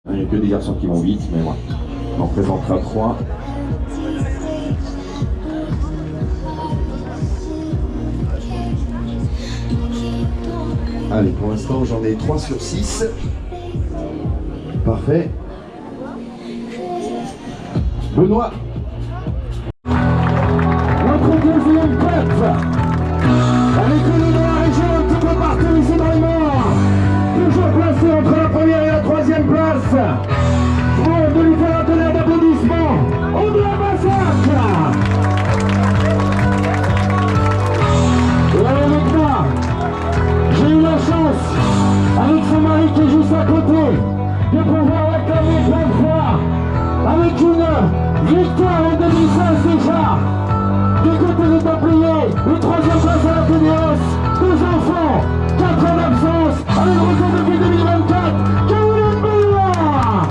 Il n'y a que des garçons qui vont vite, mais voilà. On en présentera 3. Allez, pour l'instant, j'en ai 3 sur 6. Parfait. Benoît. Notre deuxième prep. Avec le noir et jaune un petit peu partout ici dans les morts. Toujours placé entre la première et la troisième place. Pour de lui faire un tonnerre d'applaudissements. Audrey Massacre. Et avec moi, j'ai eu la chance, avec son mari qui est juste à côté, de pouvoir l'acclamer plein de fois, avec une victoire en 2016 déjà. Du côté des Templiers, une troisième place à la Ténéos, 2 enfants, 4 ans d'absence, avec le retour depuis 2024, Caroline Benoît.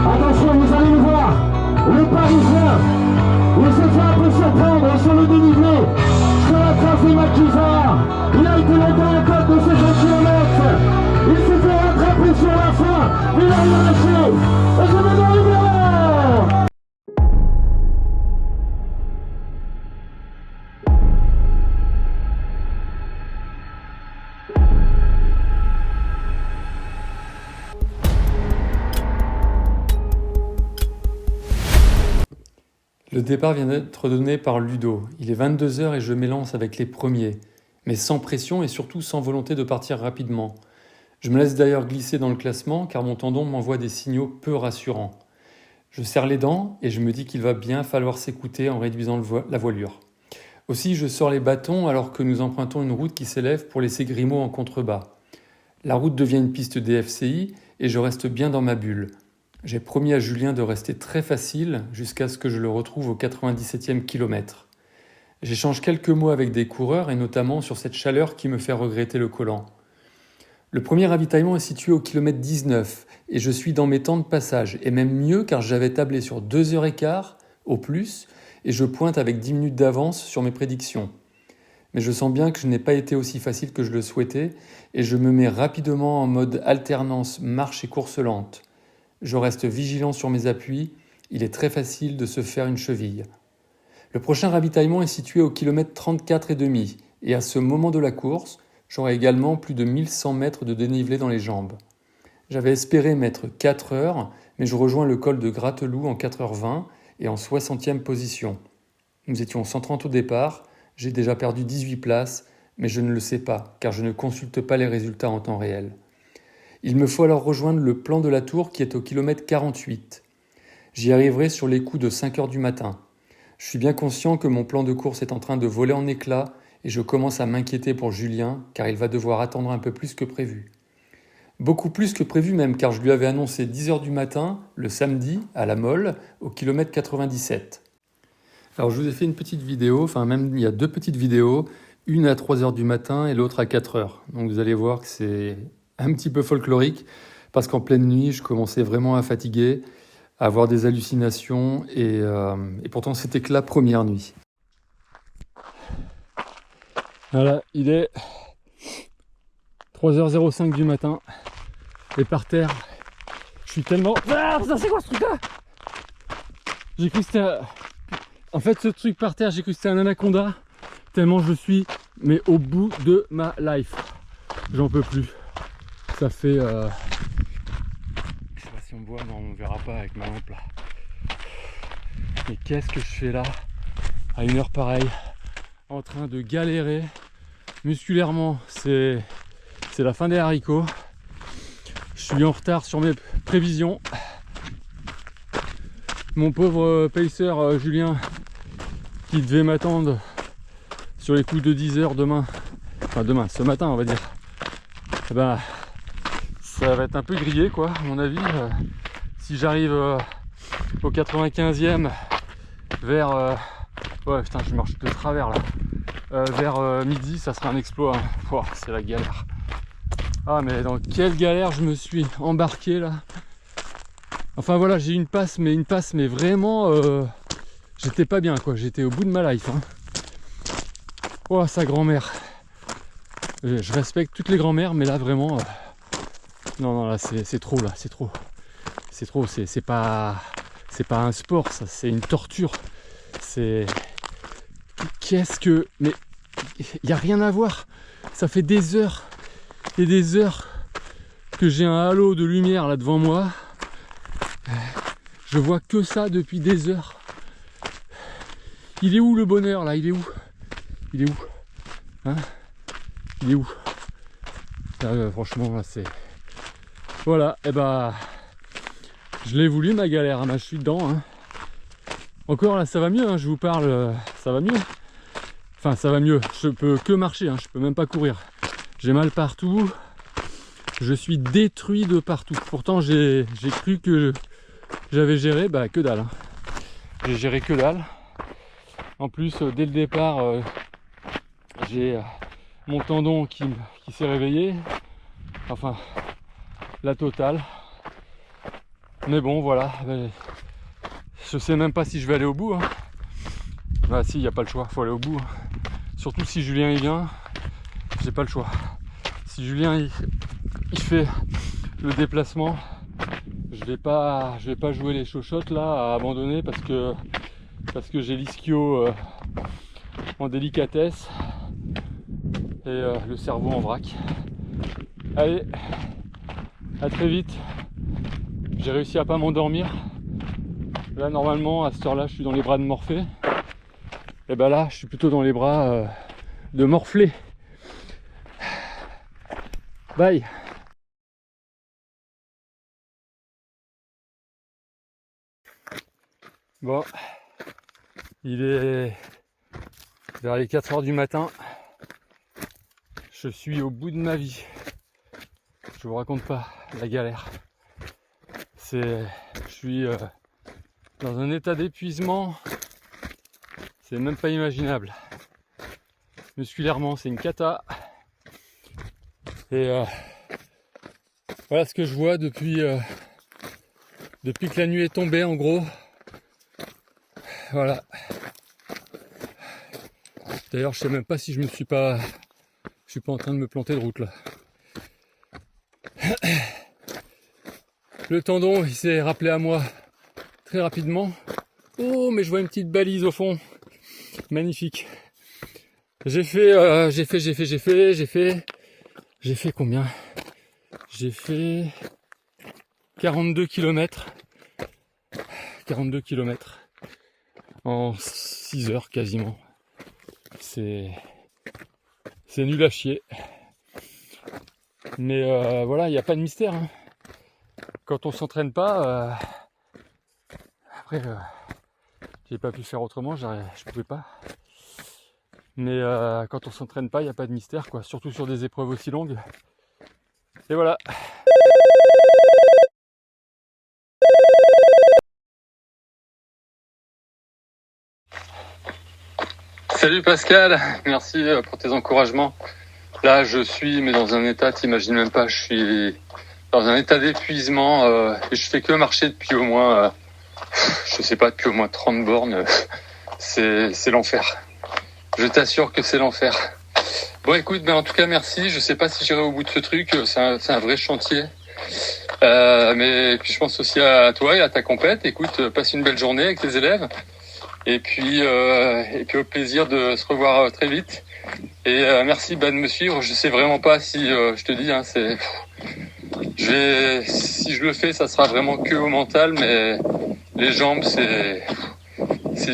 Attention, vous allez le voir, le Parisien, il s'est fait un peu surprendre sur le dénivelé. C'est Maquisard, il a été longtemps en tête de ces 20 km. Il s'est fait rattraper sur la fin, mais il a rien lâché. Et je vais dans le bureau. Le départ vient d'être donné par Ludo. Il est 22 h et je m'élance avec les premiers, mais sans pression et surtout sans volonté de partir rapidement. Je me laisse d'ailleurs glisser dans le classement car mon tendon m'envoie des signaux peu rassurants. Je serre les dents et je me dis qu'il va bien falloir s'écouter en réduisant la voilure. Aussi, je sors les bâtons alors que nous empruntons une route qui s'élève pour laisser Grimaud en contrebas. La route devient une piste DFCI et je reste bien dans ma bulle. J'ai promis à Julien de rester très facile jusqu'à ce que je le retrouve au 97e kilomètre. J'échange quelques mots avec des coureurs et notamment sur cette chaleur qui me fait regretter le collant. Le premier ravitaillement est situé au kilomètre 19 et je suis dans mes temps de passage et même mieux car j'avais tablé sur 2h15 au plus et je pointe avec 10 minutes d'avance sur mes prédictions. Mais je sens bien que je n'ai pas été aussi facile que je le souhaitais et je me mets rapidement en mode alternance marche et course lente. Je reste vigilant sur mes appuis, il est très facile de se faire une cheville. Le prochain ravitaillement est situé au kilomètre 34,5 et à ce moment de la course, j'aurai également plus de 1100 mètres de dénivelé dans les jambes. J'avais espéré mettre 4 heures, mais je rejoins le col de Gratteloup en 4h20 et en 60e position. Nous étions 130 au départ, j'ai déjà perdu 18 places, mais je ne le sais pas car je ne consulte pas les résultats en temps réel. Il me faut alors rejoindre le plan de la tour qui est au kilomètre 48. J'y arriverai sur les coups de 5 heures du matin. Je suis bien conscient que mon plan de course est en train de voler en éclats et je commence à m'inquiéter pour Julien car il va devoir attendre un peu plus que prévu. Beaucoup plus que prévu même car je lui avais annoncé 10 heures du matin, le samedi, à la Molle, au kilomètre 97. Alors je vous ai fait une petite vidéo, enfin même il y a 2 petites vidéos, une à 3 heures du matin et l'autre à 4 heures. Donc vous allez voir que c'est un petit peu folklorique, parce qu'en pleine nuit, je commençais vraiment à fatiguer, à avoir des hallucinations, et pourtant c'était que la première nuit. Voilà, il est 3h05 du matin, et par terre, je suis tellement... Ah putain, c'est quoi ce truc-là? J'ai cru que c'était... En fait, ce truc par terre, j'ai cru que c'était un anaconda, tellement je suis, mais au bout de ma life. J'en peux plus. Ça fait... Je sais pas si on voit, non on verra pas avec ma lampe là. Mais qu'est-ce que je fais là à une heure pareille, en train de galérer musculairement, c'est la fin des haricots. Je suis en retard sur mes prévisions. Mon pauvre pacer Julien qui devait m'attendre sur les coups de 10 heures demain, enfin demain, ce matin on va dire, eh ben, ça va être un peu grillé quoi à mon avis. Si j'arrive au 95e vers ouais putain je marche de travers là, vers midi ça sera un exploit hein. Pouah, c'est la galère. Ah mais dans quelle galère je me suis embarqué là. Enfin voilà, j'ai eu une passe, mais vraiment, j'étais pas bien quoi, j'étais au bout de ma life. Hein. Oh, sa grand-mère. Je respecte toutes les grand-mères, mais là vraiment, non, là c'est trop, là, c'est trop. C'est trop, c'est pas un sport, ça, c'est une torture. C'est... Qu'est-ce que... Mais il n'y a rien à voir. Ça fait des heures et des heures que j'ai un halo de lumière là devant moi. Je vois que ça depuis des heures. Il est où le bonheur là? Il est où? Il est où? Hein? Il est où? Là, franchement là c'est... Voilà, et bah... Je l'ai voulu ma galère, hein, je suis dedans. Hein. Encore là ça va mieux, hein, je vous parle, ça va mieux. Enfin ça va mieux, je peux que marcher, hein, je peux même pas courir. J'ai mal partout, je suis détruit de partout. Pourtant j'ai cru que j'avais géré, bah que dalle. Hein. J'ai géré que dalle. En plus dès le départ, j'ai mon tendon qui s'est réveillé. Enfin, la totale. Mais bon voilà, je sais même pas si je vais aller au bout. Hein. Bah si, il n'y a pas le choix, faut aller au bout. Hein. Surtout si Julien il vient, j'ai pas le choix. Si Julien il fait le déplacement, je vais pas jouer les chochottes là à abandonner parce que j'ai l'ischio en délicatesse et le cerveau en vrac. Allez, à très vite. J'ai réussi à pas m'endormir. Là normalement à cette heure là je suis dans les bras de Morphée. Et ben là je suis plutôt dans les bras de Morflé. Bye. Bon, il est vers les 4 heures du matin. Je suis au bout de ma vie. Je vous raconte pas la galère. Je suis dans un état d'épuisement. C'est même pas imaginable. Musculairement, c'est une cata. Et voilà ce que je vois depuis que la nuit est tombée, en gros. Voilà. D'ailleurs, je sais même pas si je suis pas en train de me planter de route là. Le tendon, il s'est rappelé à moi très rapidement. Oh, mais je vois une petite balise au fond. Magnifique. J'ai fait combien? J'ai fait 42 km. 42 km en 6 heures quasiment. C'est nul à chier. Mais voilà, il n'y a pas de mystère. Hein. Quand on s'entraîne pas, après, j'ai pas pu faire autrement, je pouvais pas. Mais quand on s'entraîne pas, il n'y a pas de mystère, quoi. Surtout sur des épreuves aussi longues. Et voilà. Salut Pascal, merci pour tes encouragements. Là, je suis mais dans un état, t'imagines même pas, je suis dans un état d'épuisement et je fais que marcher depuis au moins, depuis au moins 30 bornes. C'est l'enfer. Je t'assure que c'est l'enfer. Bon, écoute, en tout cas, merci. Je sais pas si j'irai au bout de ce truc. C'est un vrai chantier. Mais puis je pense aussi à toi et à ta compète. Écoute, passe une belle journée avec tes élèves. Et puis au plaisir de se revoir très vite. Et merci de me suivre. Je sais vraiment pas si je te dis, hein, si je le fais, ça sera vraiment que au mental, mais les jambes, c'est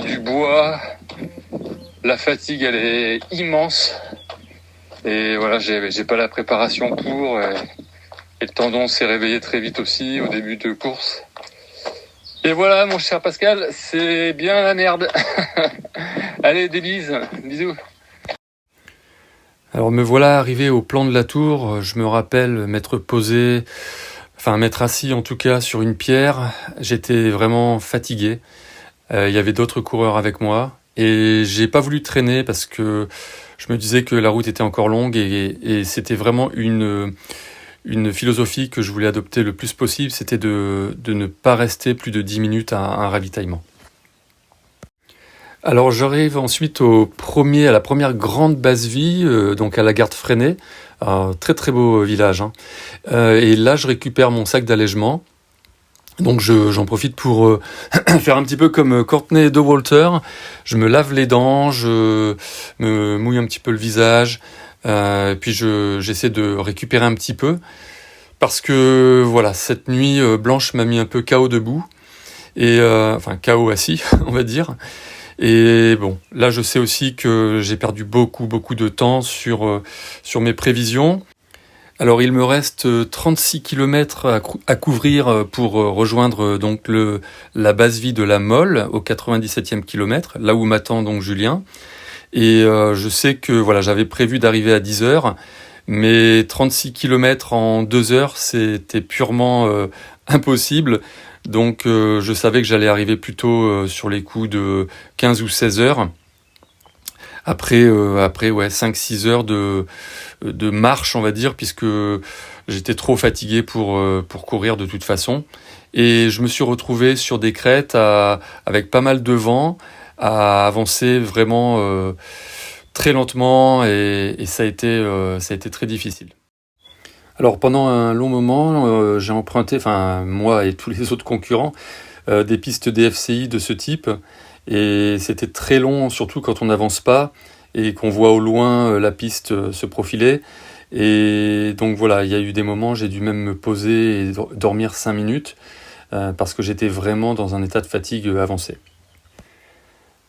du bois. La fatigue, elle est immense. Et voilà, j'ai pas la préparation pour. Et le tendon s'est réveillé très vite aussi au début de course. Et voilà, mon cher Pascal, c'est bien la merde. Allez, des bises. Bisous. Alors me voilà arrivé au plan de la tour. Je me rappelle m'être assis en tout cas sur une pierre. J'étais vraiment fatigué. Il y avait d'autres coureurs avec moi. Et j'ai pas voulu traîner parce que je me disais que la route était encore longue et c'était vraiment une une philosophie que je voulais adopter le plus possible, c'était de ne pas rester plus de 10 minutes à un ravitaillement. Alors j'arrive ensuite à la première grande base-vie, donc à la Garde Freinet, un très très beau village, hein. Et là je récupère mon sac d'allègement, donc j'en profite pour faire un petit peu comme Courtney de Walter, je me lave les dents, je me mouille un petit peu le visage, puis j'essaie de récupérer un petit peu, parce que voilà, cette nuit blanche m'a mis un peu KO debout, et enfin KO assis on va dire. Et bon, là je sais aussi que j'ai perdu beaucoup de temps sur mes prévisions. Alors il me reste 36 km à couvrir pour rejoindre donc la base vie de la Mole au 97e kilomètre, là où m'attend donc Julien. Et je sais que voilà, j'avais prévu d'arriver à 10 heures, mais 36 km en 2 heures, c'était purement impossible. Donc je savais que j'allais arriver plutôt sur les coups de 15 ou 16 heures. Après ouais, 5-6 heures de marche, on va dire, puisque j'étais trop fatigué pour courir de toute façon. Et je me suis retrouvé sur des crêtes avec pas mal de vent, à avancer vraiment très lentement, et ça a été très difficile. Alors pendant un long moment, j'ai emprunté, enfin moi et tous les autres concurrents, des pistes DFCI de ce type, et c'était très long, surtout quand on n'avance pas et qu'on voit au loin la piste se profiler. Et donc voilà, il y a eu des moments, j'ai dû même me poser et dormir 5 minutes, parce que j'étais vraiment dans un état de fatigue avancé.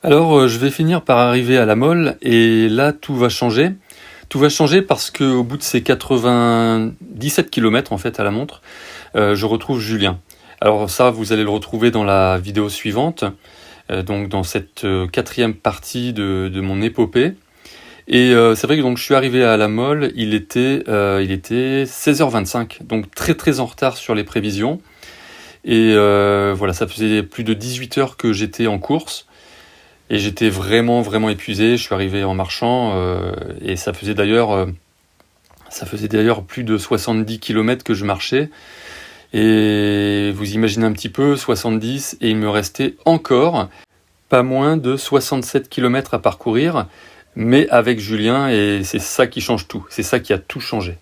Alors je vais finir par arriver à la Mole, et là tout va changer. Tout va changer parce qu'au bout de ces 97 km en fait à la montre, je retrouve Julien. Alors ça, vous allez le retrouver dans la vidéo suivante, donc dans cette 4e partie de mon épopée. Et c'est vrai que donc, je suis arrivé à la Mole, il était 16h25, donc très très en retard sur les prévisions. Et voilà, ça faisait plus de 18 heures que j'étais en course. Et j'étais vraiment épuisé. Je suis arrivé en marchant, et ça faisait d'ailleurs plus de 70 km que je marchais. Et vous imaginez un petit peu, 70, et il me restait encore pas moins de 67 km à parcourir, mais avec Julien, et c'est ça qui change tout. C'est ça qui a tout changé.